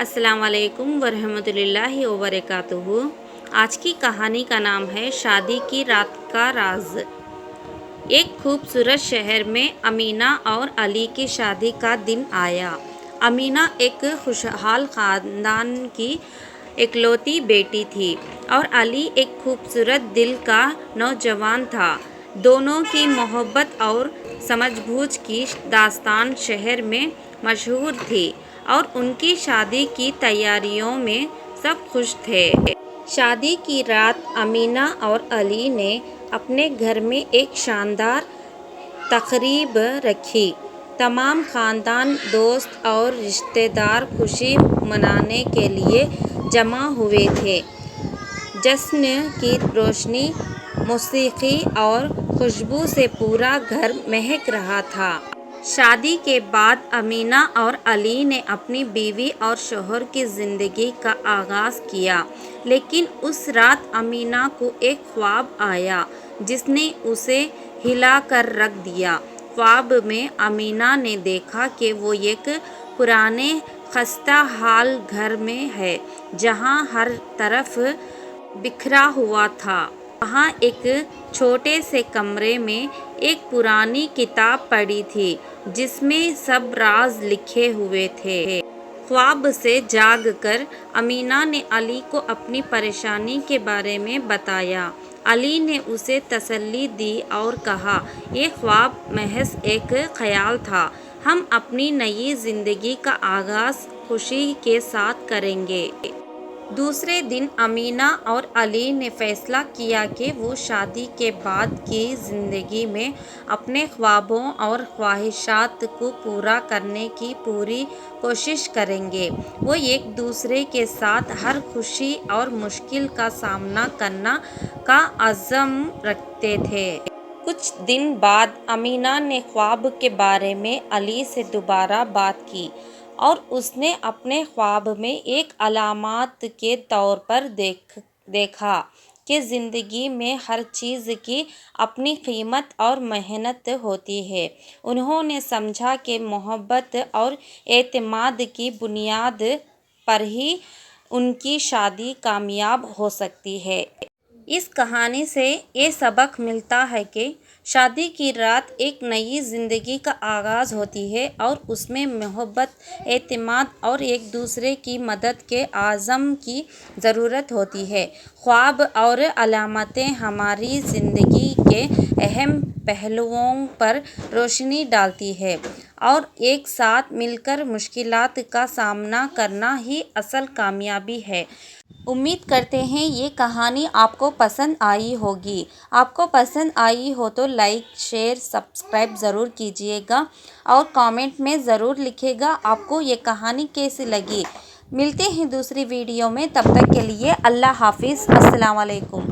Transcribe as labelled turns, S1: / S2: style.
S1: अस्सलाम वालेकुम वरहमतुल्लाहि वबरकातुहू। आज की कहानी का नाम है शादी की रात का राज। एक खूबसूरत शहर में अमीना और अली की शादी का दिन आया। अमीना एक खुशहाल ख़ानदान की इकलौती बेटी थी और अली एक खूबसूरत दिल का नौजवान था। दोनों की मोहब्बत और समझबूझ की दास्तान शहर में मशहूर थी और उनकी शादी की तैयारियों में सब खुश थे। शादी की रात अमीना और अली ने अपने घर में एक शानदार तकरीब रखी। तमाम ख़ानदान, दोस्त और रिश्तेदार खुशी मनाने के लिए जमा हुए थे। जश्न की रोशनी, मौसीकी और खुशबू से पूरा घर महक रहा था। शादी के बाद अमीना और अली ने अपनी बीवी और शौहर की ज़िंदगी का आगाज़ किया, लेकिन उस रात अमीना को एक ख्वाब आया जिसने उसे हिला कर रख दिया। ख्वाब में अमीना ने देखा कि वो एक पुराने खस्ता हाल घर में है, जहाँ हर तरफ बिखरा हुआ था। वहाँ एक छोटे से कमरे में एक पुरानी किताब पड़ी थी जिसमें सब राज लिखे हुए थे। ख्वाब से जागकर अमीना ने अली को अपनी परेशानी के बारे में बताया। अली ने उसे तसल्ली दी और कहा, ये ख्वाब महज एक ख्याल था। हम अपनी नई ज़िंदगी का आगाज़ खुशी के साथ करेंगे। दूसरे दिन अमीना और अली ने फैसला किया कि वो शादी के बाद की ज़िंदगी में अपने ख्वाबों और ख्वाहिशात को पूरा करने की पूरी कोशिश करेंगे। वो एक दूसरे के साथ हर खुशी और मुश्किल का सामना करना का अज़्म रखते थे। कुछ दिन बाद अमीना ने ख्वाब के बारे में अली से दोबारा बात की और उसने अपने ख्वाब में एक अलामत के तौर पर देखा कि ज़िंदगी में हर चीज़ की अपनी कीमत और मेहनत होती है। उन्होंने समझा कि मोहब्बत और एतमाद की बुनियाद पर ही उनकी शादी कामयाब हो सकती है। इस कहानी से ये सबक मिलता है कि शादी की रात एक नई ज़िंदगी का आगाज़ होती है और उसमें मोहब्बत, एतमाद और एक दूसरे की मदद के आज़म की ज़रूरत होती है। ख्वाब और अलामतें हमारी ज़िंदगी के अहम पहलुओं पर रोशनी डालती है और एक साथ मिलकर मुश्किलात का सामना करना ही असल कामयाबी है। उम्मीद करते हैं ये कहानी आपको पसंद आई होगी। आपको पसंद आई हो तो लाइक, शेयर, सब्सक्राइब ज़रूर कीजिएगा और कमेंट में ज़रूर लिखिएगा आपको ये कहानी कैसी लगी। मिलते हैं दूसरी वीडियो में, तब तक के लिए अल्लाह हाफिज़। अस्सलाम वालेकुम।